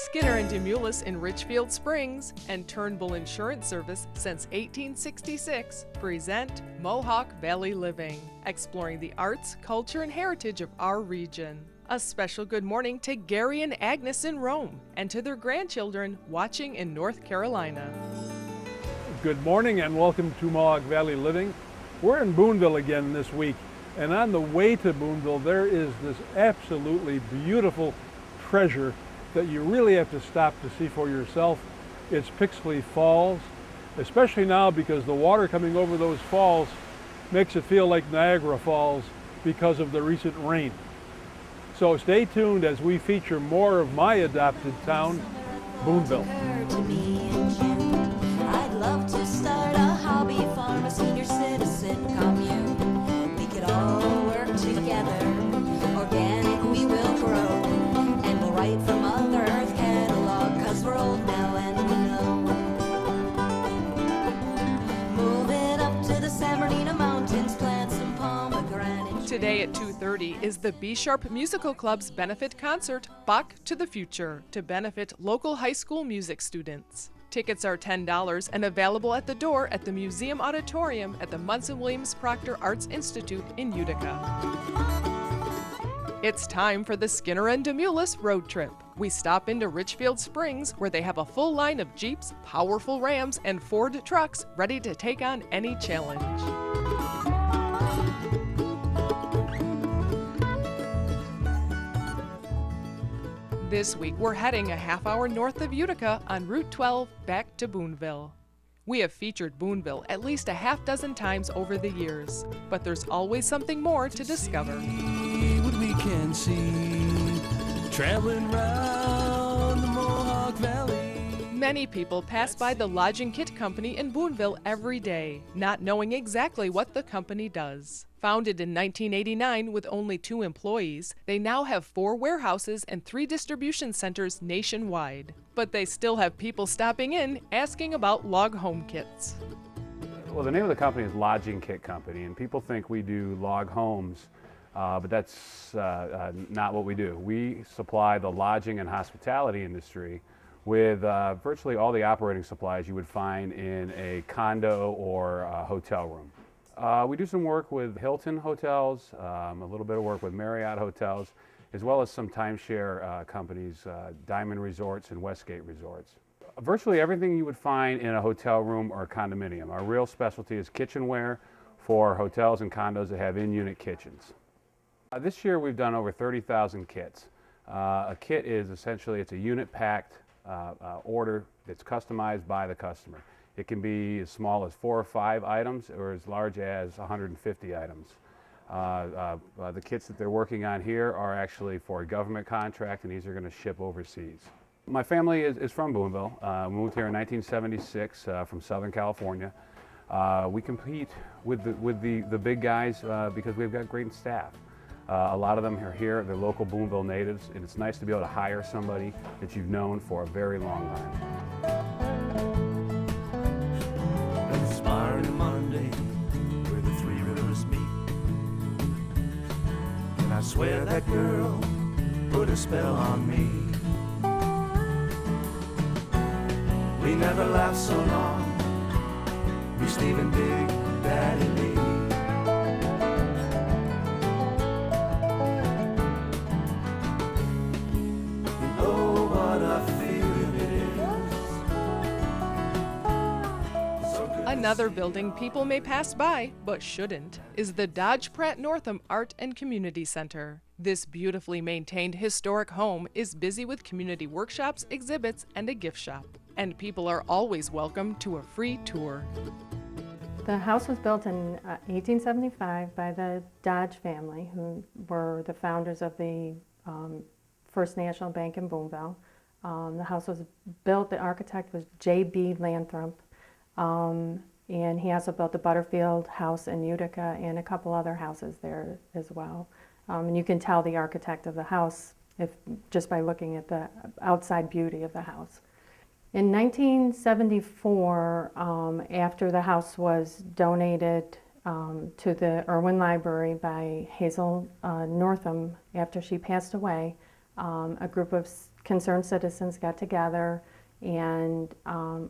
Skinner and Demoulas in Richfield Springs and Turnbull Insurance Service since 1866 present Mohawk Valley Living, exploring the arts, culture, and heritage of our region. A special good morning to Gary and Agnes in Rome and to their grandchildren watching in North Carolina. Good morning and welcome to Mohawk Valley Living. We're in Boonville again this week, and on the way to Boonville there is this absolutely beautiful treasure that you really have to stop to see for yourself. It's Pixley Falls, especially now because the water coming over those falls makes it feel like Niagara Falls because of the recent rain. So stay tuned as we feature more of my adopted town, Boonville. I'd love to start a hobby farm, a senior citizen commune. We could all work together, organic we will grow, and we'll write from Mother Earth catalog, cause we're old now and we know. Moving up to the San Bernardino Mountains, plant some pomegranate. Today at 2:30 is the B Sharp Musical Club's benefit concert, Bach to the Future, to benefit local high school music students. Tickets are $10 and available at the door at the Museum Auditorium at the Munson Williams Proctor Arts Institute in Utica. It's time for the Skinner and Demoulas road trip. We stop into Richfield Springs, where they have a full line of Jeeps, powerful Rams, and Ford trucks ready to take on any challenge. This week, we're heading a half hour north of Utica on Route 12 back to Boonville. We have featured Boonville at least a half dozen times over the years, but there's always something more to discover. What we can see, traveling round the Mohawk Valley. Many people pass by the Lodging Kit Company in Boonville every day, not knowing exactly what the company does. Founded in 1989 with only 2 employees, they now have 4 warehouses and 3 distribution centers nationwide. But they still have people stopping in asking about log home kits. Well, the name of the company is Lodging Kit Company, and people think we do log homes, but that's not what we do. We supply the lodging and hospitality industry with virtually all the operating supplies you would find in a condo or a hotel room. We do some work with Hilton hotels, a little bit of work with Marriott hotels, as well as some timeshare companies, Diamond Resorts and Westgate Resorts. Virtually everything you would find in a hotel room or condominium. Our real specialty is kitchenware for hotels and condos that have in-unit kitchens. This year we've done over 30,000 kits. A kit is essentially, it's a unit-packed order that's customized by the customer. It can be as small as 4 or 5 items or as large as 150 items. The kits that they're working on here are actually for a government contract, and these are going to ship overseas. My family is from Boonville. We moved here in 1976 from Southern California. We compete with the big guys because we've got great staff. A lot of them are here, they're local Boonville natives, and it's nice to be able to hire somebody that you've known for a very long time. Monday, where the 3 rivers meet, and I swear that girl put a spell on me. We never laughed so long, we Steve and Big Daddy Lee. Oh, what a feeling it is. So good. Another building people may pass by, but shouldn't, is the Dodge Pratt Northam Art and Community Center. This beautifully maintained historic home is busy with community workshops, exhibits, and a gift shop. And people are always welcome to a free tour. The house was built in 1875 by the Dodge family, who were the founders of the First National Bank in Boonville. The house was built, the architect was J.B. Lathrop. And he also built the Butterfield house in Utica and a couple other houses there as well. And you can tell the architect of the house just by looking at the outside beauty of the house. In 1974, after the house was donated to the Irwin Library by Hazel Northam after she passed away, a group of concerned citizens got together and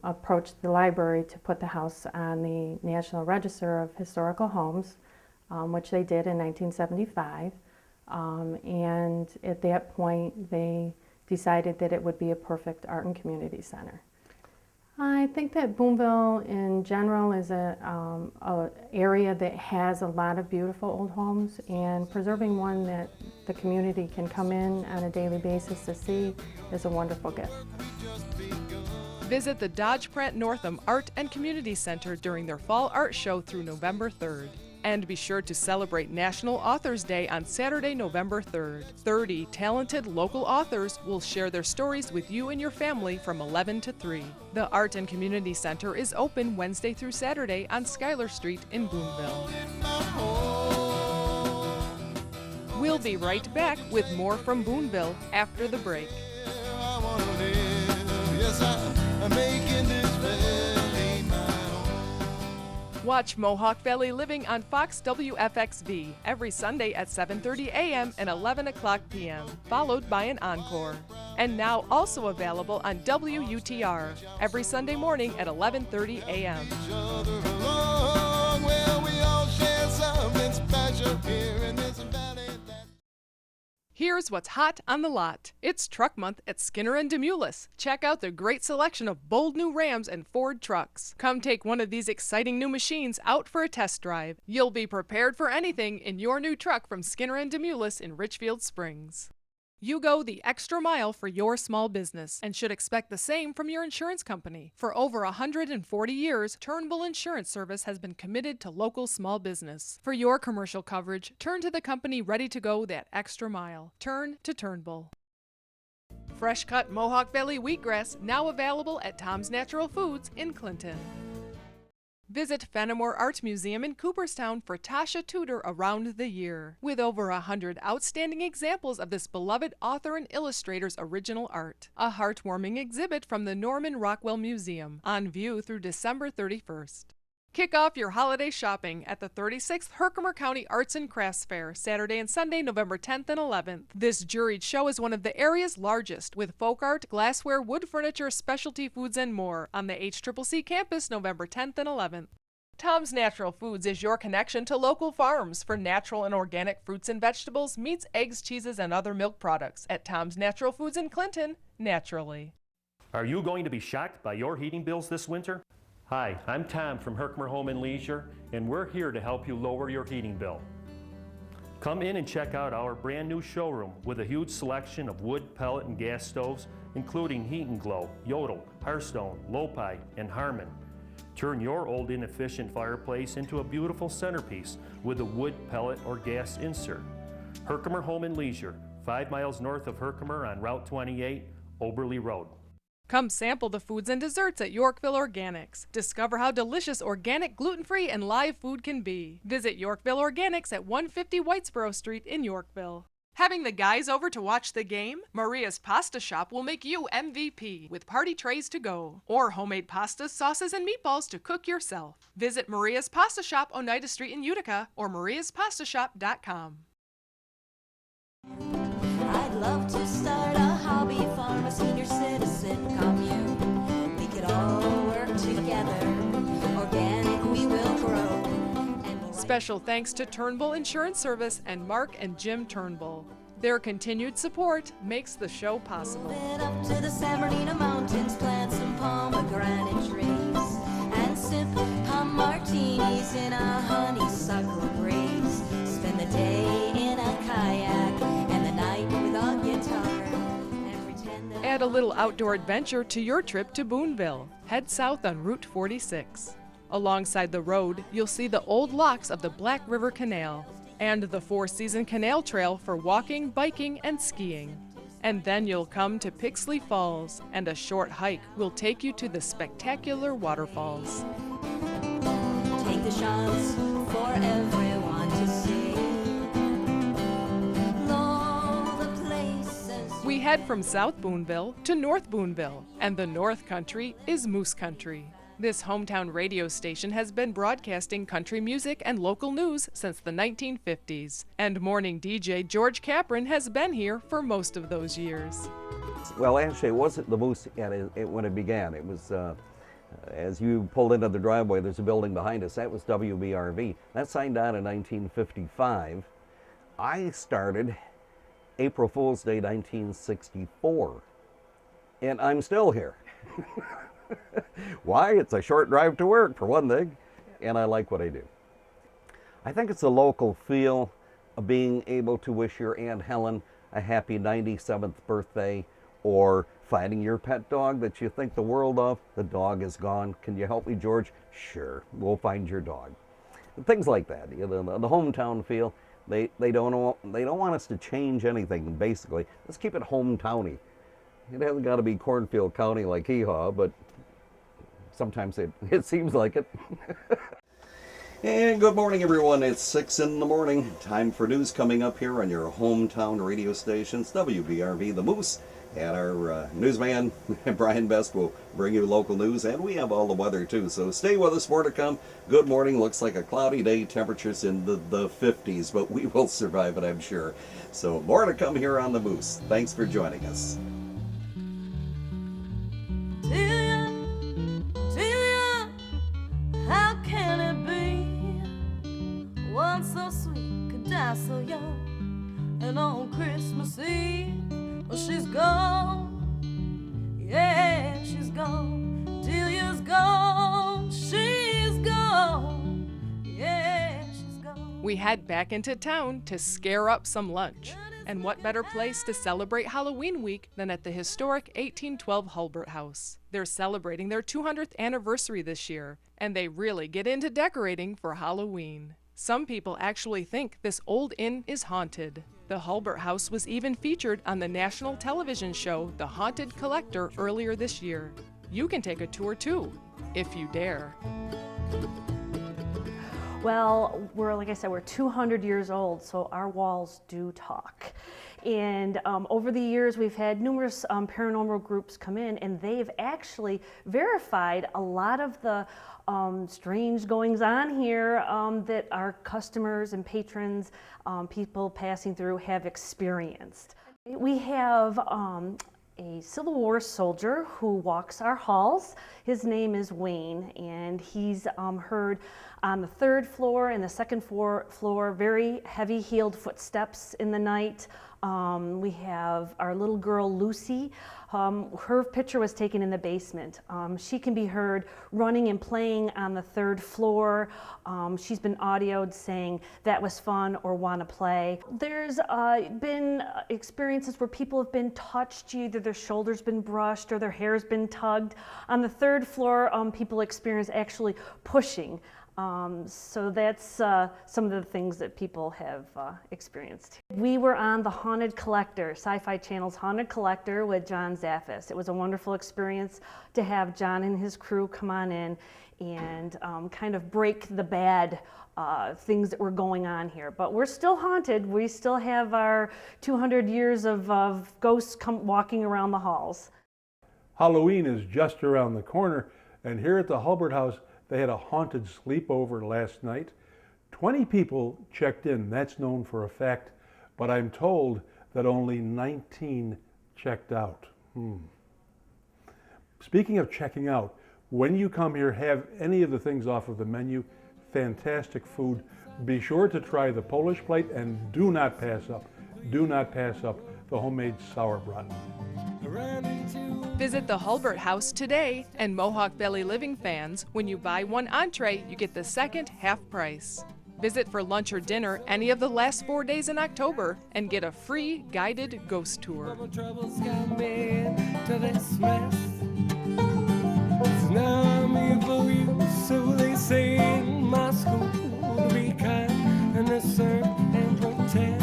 approached the library to put the house on the National Register of Historical Homes, which they did in 1975. And at that point, they decided that it would be a perfect art and community center. I think that Boonville in general is a area that has a lot of beautiful old homes, and preserving one that the community can come in on a daily basis to see is a wonderful gift. Visit the Dodge Pratt Northam Art and Community Center during their fall art show through November 3rd. And be sure to celebrate National Authors Day on Saturday, November 3rd. 30 talented local authors will share their stories with you and your family from 11 to 3. The Art and Community Center is open Wednesday through Saturday on Schuyler Street in Boonville. We'll be right back with more from Boonville after the break. Watch Mohawk Valley Living on Fox WFXV every Sunday at 7:30 a.m. and 11 o'clock p.m., followed by an encore. And now also available on WUTR every Sunday morning at 11:30 a.m. Here's what's hot on the lot. It's Truck Month at Skinner and Demoulas. Check out the great selection of bold new Rams and Ford trucks. Come take one of these exciting new machines out for a test drive. You'll be prepared for anything in your new truck from Skinner and Demoulas in Richfield Springs. You go the extra mile for your small business and should expect the same from your insurance company. For over 140 years, Turnbull Insurance Service has been committed to local small business. For your commercial coverage, turn to the company ready to go that extra mile. Turn to Turnbull. Fresh cut Mohawk Valley wheatgrass now available at Tom's Natural Foods in Clinton. Visit Fenimore Art Museum in Cooperstown for Tasha Tudor around the year. With over 100 outstanding examples of this beloved author and illustrator's original art. A heartwarming exhibit from the Norman Rockwell Museum, on view through December 31st. Kick off your holiday shopping at the 36th Herkimer County Arts and Crafts Fair, Saturday and Sunday, November 10th and 11th. This juried show is one of the area's largest, with folk art, glassware, wood furniture, specialty foods, and more on the HCCC campus, November 10th and 11th. Tom's Natural Foods is your connection to local farms for natural and organic fruits and vegetables, meats, eggs, cheeses, and other milk products. At Tom's Natural Foods in Clinton, naturally. Are you going to be shocked by your heating bills this winter? Hi, I'm Tom from Herkimer Home and Leisure, and we're here to help you lower your heating bill. Come in and check out our brand new showroom with a huge selection of wood, pellet, and gas stoves, including Heat and Glow, Yodel, Hearthstone, Lopi, and Harmon. Turn your old inefficient fireplace into a beautiful centerpiece with a wood, pellet, or gas insert. Herkimer Home and Leisure, 5 miles north of Herkimer on Route 28, Oberly Road. Come sample the foods and desserts at Yorkville Organics. Discover how delicious organic, gluten-free, and live food can be. Visit Yorkville Organics at 150 Whitesboro Street in Yorkville. Having the guys over to watch the game? Maria's Pasta Shop will make you MVP with party trays to go. Or homemade pastas, sauces, and meatballs to cook yourself. Visit Maria's Pasta Shop, Oneida Street in Utica, or mariaspastashop.com. I'd love to start a hobby farm, a senior citizen commune. We could all work together, organic we will grow. Special thanks to Turnbull Insurance Service and Mark and Jim Turnbull. Their continued support makes the show possible. Up to the San Bernardino Mountains, plant some pomegranate trees, and sip hum martinis in a honeysuckle breeze. Spend the day in a kayak and the night with a guitar, and pretend that Add a little outdoor adventure to your trip to Boonville. Head south on Route 46. Alongside the road, you'll see the old locks of the Black River Canal and the Four-Season Canal Trail for walking, biking, and skiing. And then you'll come to Pixley Falls, and a short hike will take you to the spectacular waterfalls. take the shots for everyone to see. All the places We head from South Boonville to North Boonville, and the North Country is Moose Country. This hometown radio station has been broadcasting country music and local news since the 1950s. And morning DJ George Capron has been here for most of those years. Well, actually, it wasn't the Moose when it began. It was, as you pulled into the driveway, there's a building behind us. That was WBRV. That signed on in 1955. I started April Fool's Day 1964, and I'm still here. Why? It's a short drive to work, for one thing, and I like what I do. I think it's a local feel of being able to wish your Aunt Helen a happy 97th birthday, or finding your pet dog that you think the world of. The dog is gone. Can you help me, George? Sure, we'll find your dog. Things like that. You know, the hometown feel. They don't want us to change anything. Basically, let's keep it hometowny. It hasn't got to be Cornfield County like Hee-Haw, but sometimes it seems like it. And good morning, everyone. It's 6 in the morning. Time for news coming up here on your hometown radio stations, WBRV, The Moose. And our newsman, Brian Best, will bring you local news, and we have all the weather, too. So stay with us, more to come. Good morning. Looks like a cloudy day. Temperatures in the 50s, but we will survive it, I'm sure. So more to come here on The Moose. Thanks for joining us. Dear, how can it be? One so sweet could die so young, and on Christmas Eve, well, she's gone. Yeah, she's gone. Delia's gone. She's gone. Yeah, she's gone. We head back into town to scare up some lunch. And what better place to celebrate Halloween week than at the historic 1812 Halbert House. They're celebrating their 200th anniversary this year, and they really get into decorating for Halloween. Some people actually think this old inn is haunted. The Halbert House was even featured on the national television show The Haunted Collector earlier this year. You can take a tour too, if you dare. Well, like I said, we're 200 years old, so our walls do talk. And over the years, we've had numerous paranormal groups come in, and they've actually verified a lot of the strange goings on here that our customers and patrons, people passing through, have experienced. We have a Civil War soldier who walks our halls. His name is Wayne, and he's heard on the 3rd floor and the 2nd floor very heavy-heeled footsteps in the night. We have our little girl Lucy. Her picture was taken in the basement. She can be heard running and playing on the 3rd floor. She's been audioed saying that was fun or want to play. There's been experiences where people have been touched, either their shoulders been brushed or their hair's been tugged. On the 3rd floor, people experience actually pushing. So that's some of the things that people have experienced. We were on the Haunted Collector, Sci-Fi Channel's Haunted Collector with John Zaffis. It was a wonderful experience to have John and his crew come on in and kind of break the bad things that were going on here. But we're still haunted. We still have our 200 years of ghosts walking around the halls. Halloween is just around the corner, and here at the Halbert House, they had a haunted sleepover last night. 20 people checked in, that's known for a fact, but I'm told that only 19 checked out. Speaking of checking out, when you come here, have any of the things off of the menu. Fantastic food. Be sure to try the Polish plate, and do not pass up the homemade sauerbraten. Visit the Halbert House today, and Mohawk Valley Living fans, when you buy one entree, you get the second half price. Visit for lunch or dinner any of the last 4 days in October and get a free guided ghost tour. Now I'm evil you, so they say in my school, to be kind and assert and pretend.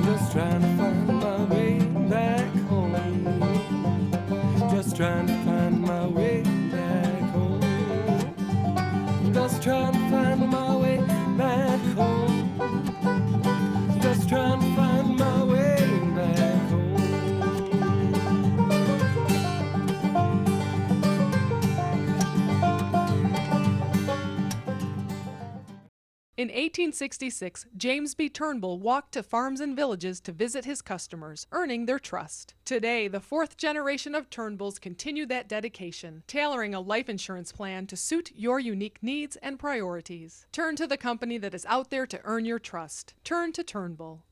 Just trying to find my way back home. Just trying to find my way back home. Just trying to find my way back home. Just trying to find my way back home. In 1866, James B. Turnbull walked to farms and villages to visit his customers, earning their trust. Today, the fourth generation of Turnbulls continue that dedication, tailoring a life insurance plan to suit your unique needs and priorities. Turn to the company that is out there to earn your trust. Turn to Turnbull.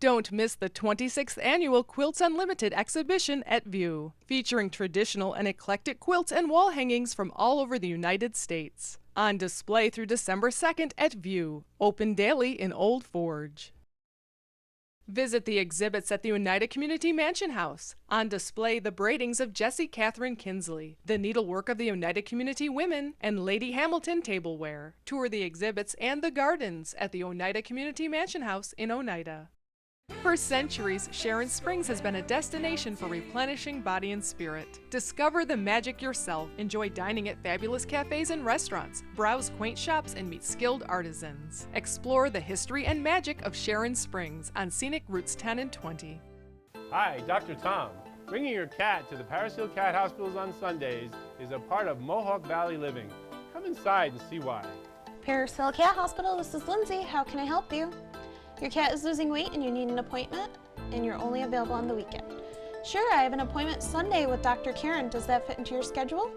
Don't miss the 26th annual Quilts Unlimited exhibition at View, featuring traditional and eclectic quilts and wall hangings from all over the United States. On display through December 2nd at View, open daily in Old Forge. Visit the exhibits at the Oneida Community Mansion House. On display, the braidings of Jessie Catherine Kinsley, the needlework of the Oneida Community Women, and Lady Hamilton tableware. Tour the exhibits and the gardens at the Oneida Community Mansion House in Oneida. For centuries, Sharon Springs has been a destination for replenishing body and spirit. Discover the magic yourself. Enjoy dining at fabulous cafes and restaurants. Browse quaint shops and meet skilled artisans. Explore the history and magic of Sharon Springs on scenic routes 10 and 20. Hi, Dr. Tom. Bringing your cat to the Paris Hill Cat Hospitals on Sundays is a part of Mohawk Valley living. Come inside and see why. Paris Hill Cat Hospital, this is Lindsay. How can I help you? Your cat is losing weight and you need an appointment, and you're only available on the weekend. Sure, I have an appointment Sunday with Dr. Karen. Does that fit into your schedule?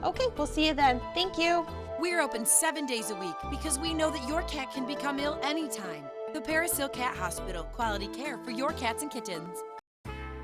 Okay, we'll see you then. Thank you. We're open 7 days a week because we know that your cat can become ill anytime. The Paris Hill Cat Hospital, quality care for your cats and kittens.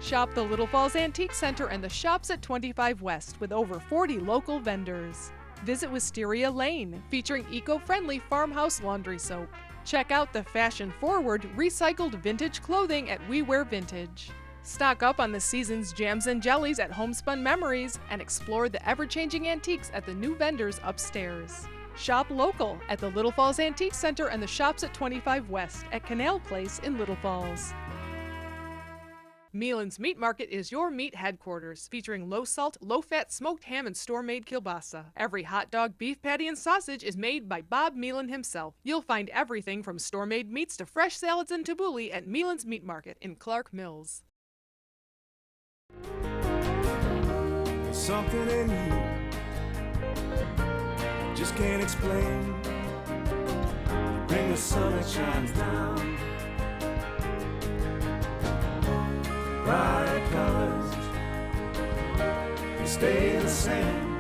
Shop the Little Falls Antique Center and the Shops at 25 West with over 40 local vendors. Visit Wisteria Lane, featuring eco-friendly farmhouse laundry soap. Check out the fashion-forward, recycled vintage clothing at We Wear Vintage. Stock up on the season's jams and jellies at Homespun Memories and explore the ever-changing antiques at the new vendors upstairs. Shop local at the Little Falls Antique Center and the Shops at 25 West at Canal Place in Little Falls. Meelan's Meat Market is your meat headquarters, featuring low-salt, low-fat smoked ham and store-made kielbasa. Every hot dog, beef patty, and sausage is made by Bob Meelan himself. You'll find everything from store-made meats to fresh salads and tabbouleh at Meelan's Meat Market in Clark Mills. There's something in you just can't explain. You bring the sun that shines down. Bright colors, you stay the same.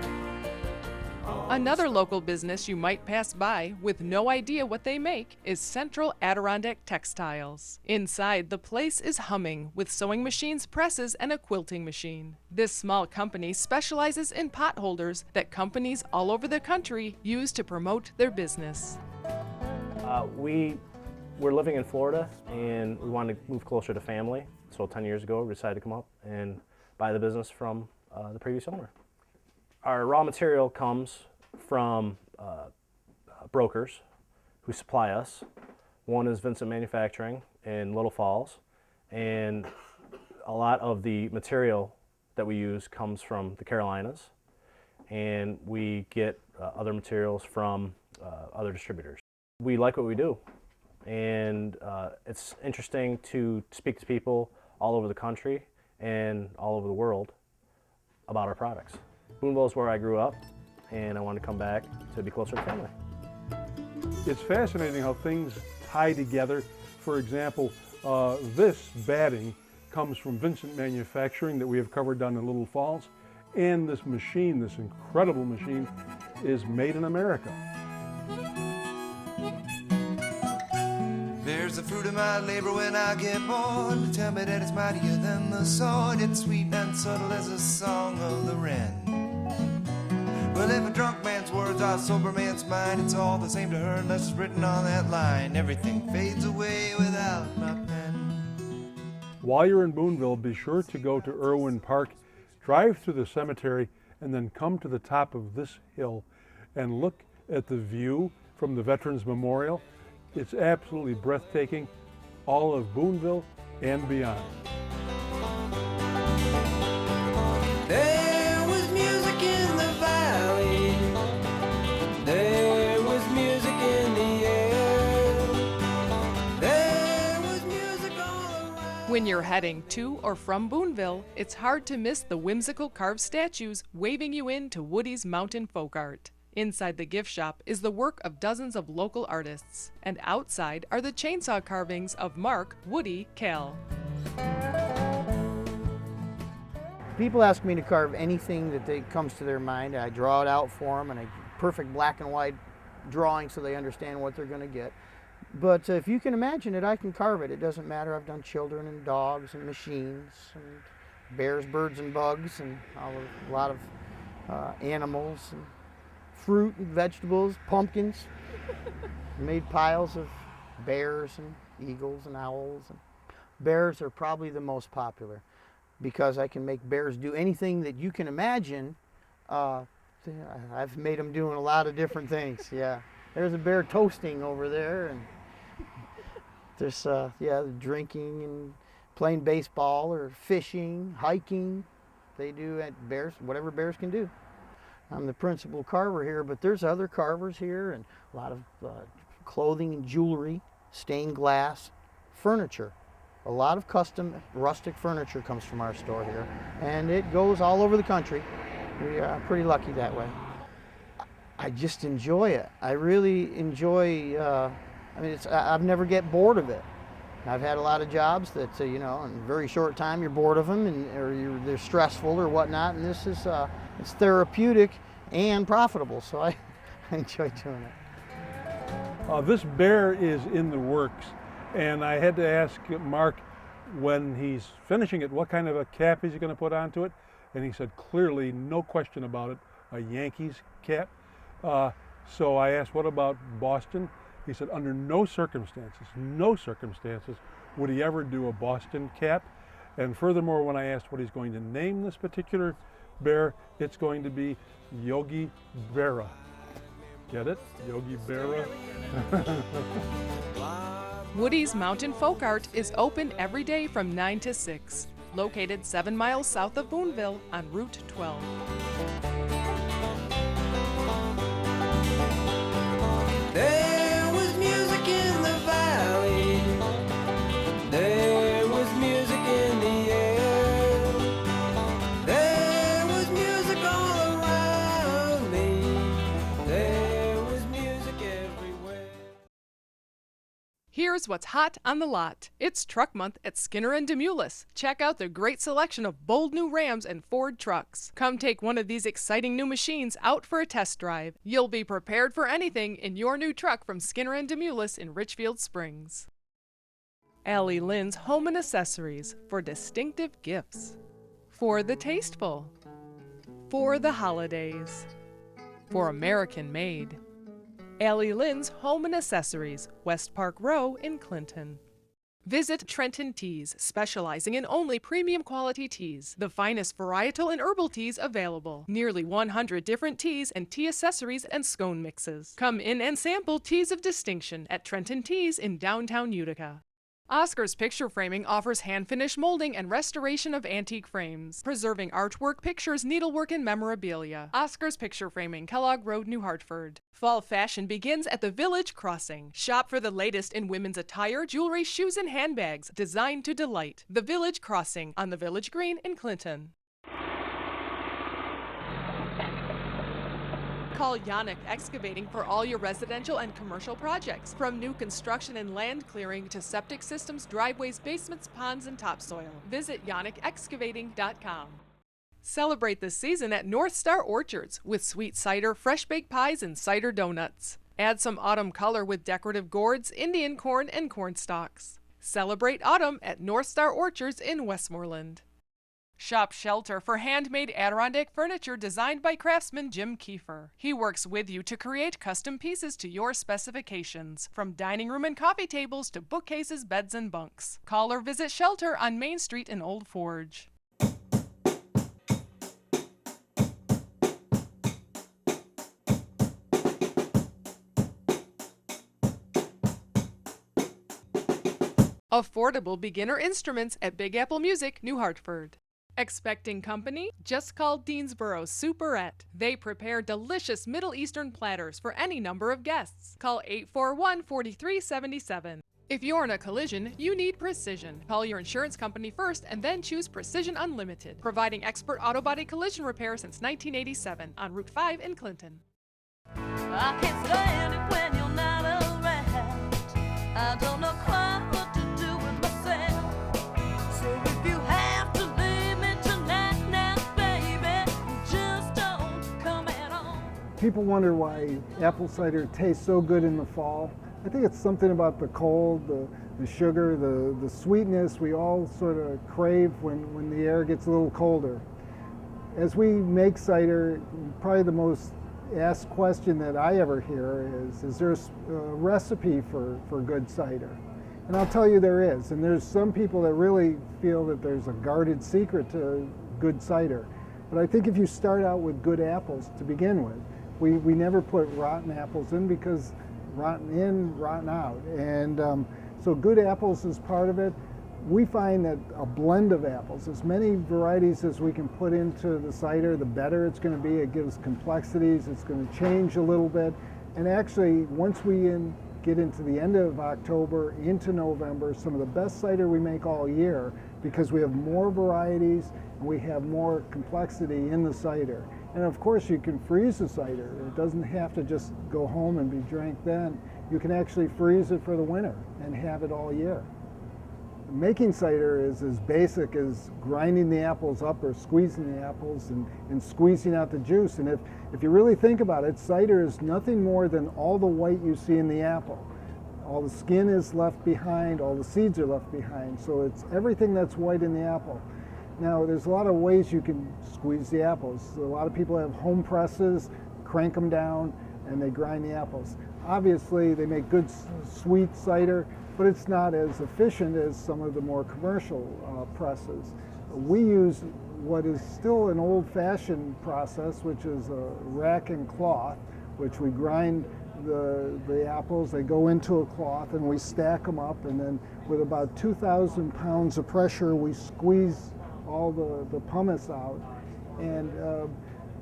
Another local business you might pass by with no idea what they make is Central Adirondack Textiles. Inside, the place is humming with sewing machines, presses, and a quilting machine. This small company specializes in pot holders that companies all over the country use to promote their business. We were living in Florida and we wanted to move closer to family. So 10 years ago, we decided to come up and buy the business from the previous owner. Our raw material comes from brokers who supply us. One is Vincent Manufacturing in Little Falls, and a lot of the material that we use comes from the Carolinas, and we get other materials from other distributors. We like what we do, and it's interesting to speak to people all over the country and all over the world about our products. Boonville is where I grew up, and I wanted to come back to be closer to family. It's fascinating how things tie together. For example, this batting comes from Vincent Manufacturing that we have covered down in Little Falls, and this machine, this incredible machine, is made in America. There's the fruit of my labor when I get born. Tell me that it's mightier than the sword. It's sweet and subtle as a song of the wren. Well, if a drunk man's words are a sober man's mind, it's all the same to her unless it's written on that line. Everything fades away without my pen. While you're in Boonville, be sure to go to Irwin Park, drive through the cemetery, and then come to the top of this hill and look at the view from the Veterans Memorial. It's absolutely breathtaking, all of Boonville and beyond. There was music in the valley. There was music in the air. There was music all around. When you're heading to or from Boonville, it's hard to miss the whimsical carved statues waving you in to Woody's Mountain Folk Art. Inside the gift shop is the work of dozens of local artists, and outside are the chainsaw carvings of Mark Woody Cal. People ask me to carve anything that comes to their mind. I draw it out for them, and a perfect black and white drawing so they understand what they're going to get. But if you can imagine it, I can carve it. It doesn't matter. I've done children and dogs and machines and bears, birds, and bugs, and a lot of animals and fruit and vegetables, pumpkins. Made piles of bears and eagles and owls. And bears are probably the most popular because I can make bears do anything that you can imagine. I've made them doing a lot of different things. Yeah, there's a bear toasting over there, and there's drinking and playing baseball or fishing, hiking. They do at bears, whatever bears can do. I'm the principal carver here, but there's other carvers here and a lot of clothing and jewelry, stained glass, furniture. A lot of custom rustic furniture comes from our store here, and it goes all over the country. We are pretty lucky that way. I just enjoy it. I really enjoy, I've never get bored of it. I've had a lot of jobs that, in a very short time you're bored of them or they're stressful or whatnot, and this is, it's therapeutic and profitable, so I enjoy doing it. This bear is in the works, and I had to ask Mark when he's finishing it, what kind of a cap is he going to put onto it? And he said, clearly, no question about it, a Yankees cap. So I asked, what about Boston? He said, under no circumstances would he ever do a Boston cap. And furthermore, when I asked what he's going to name this particular bear, it's going to be Yogi Berra. Get it? Yogi Berra. Woody's Mountain Folk Art is open every day from 9 to 6. Located 7 miles south of Boonville on Route 12. There was music in the valley. There was music in the air. There was music all around me. There was music everywhere. Here's what's hot on the lot. It's Truck Month at Skinner and Demoulas. Check out the great selection of bold new Rams and Ford trucks. Come take one of these exciting new machines out for a test drive. You'll be prepared for anything in your new truck from Skinner and Demoulas in Richfield Springs. Allie Lynn's Home and Accessories for distinctive gifts. For the tasteful. For the holidays. For American made. Allie Lynn's Home and Accessories, West Park Row in Clinton. Visit Trenton Teas, specializing in only premium quality teas. The finest varietal and herbal teas available. Nearly 100 different teas and tea accessories and scone mixes. Come in and sample teas of distinction at Trenton Teas in downtown Utica. Oscar's Picture Framing offers hand-finished molding and restoration of antique frames, preserving artwork, pictures, needlework, and memorabilia. Oscar's Picture Framing, Kellogg Road, New Hartford. Fall fashion begins at the Village Crossing. Shop for the latest in women's attire, jewelry, shoes, and handbags, designed to delight. The Village Crossing on the Village Green in Clinton. Call Yannick Excavating for all your residential and commercial projects, from new construction and land clearing to septic systems, driveways, basements, ponds, and topsoil. Visit yannickexcavating.com. Celebrate the season at North Star Orchards with sweet cider, fresh baked pies, and cider donuts. Add some autumn color with decorative gourds, Indian corn, and corn stalks. Celebrate autumn at North Star Orchards in Westmoreland. Shop Shelter for handmade Adirondack furniture designed by craftsman Jim Kiefer. He works with you to create custom pieces to your specifications, from dining room and coffee tables to bookcases, beds, and bunks. Call or visit Shelter on Main Street in Old Forge. Affordable beginner instruments at Big Apple Music, New Hartford. Expecting company? Just call Deansboro Superette. They prepare delicious Middle Eastern platters for any number of guests. Call 841-4377. If you're in a collision, you need precision. Call your insurance company first and then choose Precision Unlimited, providing expert auto body collision repair since 1987 on Route 5 in Clinton. I can't stand it when you're not around. I don't know quite what to do with myself. So if you have to leave me tonight now, baby, just don't come at all. People wonder why apple cider tastes so good in the fall. I think it's something about the cold, the sugar, the sweetness we all sort of crave when the air gets a little colder. As we make cider, probably the most asked question that I ever hear is there a recipe for good cider? And I'll tell you there is. And there's some people that really feel that there's a guarded secret to good cider. But I think if you start out with good apples to begin with, we never put rotten apples in because rotten in, rotten out. And so good apples is part of it. We find that a blend of apples, as many varieties as we can put into the cider, the better it's going to be. It gives complexities, it's going to change a little bit. And actually, once we get into the end of October, into November, some of the best cider we make all year, because we have more varieties and we have more complexity in the cider. And of course, you can freeze the cider. It doesn't have to just go home and be drank then. You can actually freeze it for the winter and have it all year. Making cider is as basic as grinding the apples up or squeezing the apples and squeezing out the juice. And if you really think about it, cider is nothing more than all the white you see in the apple. All the skin is left behind, all the seeds are left behind. So it's everything that's white in the apple. Now, there's a lot of ways you can squeeze the apples. A lot of people have home presses, crank them down, and they grind the apples. Obviously, they make good sweet cider, but it's not as efficient as some of the more commercial presses. We use what is still an old-fashioned process, which is a rack and cloth, which we grind the apples, they go into a cloth, and we stack them up, and then with about 2,000 pounds of pressure, we squeeze all the pumice out. And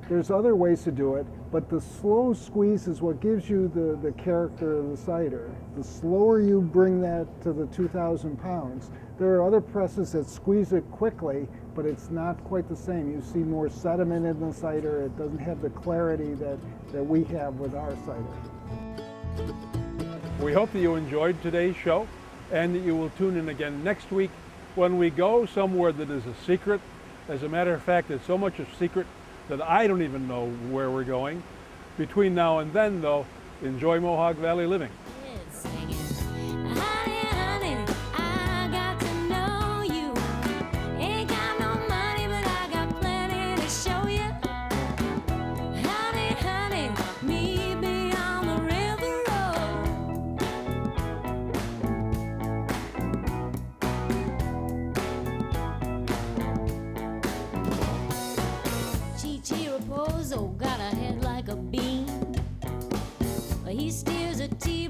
there's other ways to do it, but the slow squeeze is what gives you the character of the cider. The slower you bring that to the 2,000 pounds, there are other presses that squeeze it quickly, but it's not quite the same. You see more sediment in the cider. It doesn't have the clarity that we have with our cider. We hope that you enjoyed today's show and that you will tune in again next week when we go somewhere that is a secret. As a matter of fact, it's so much a secret that I don't even know where we're going. Between now and then, though, enjoy Mohawk Valley living. Got a head like a beam. He steers a T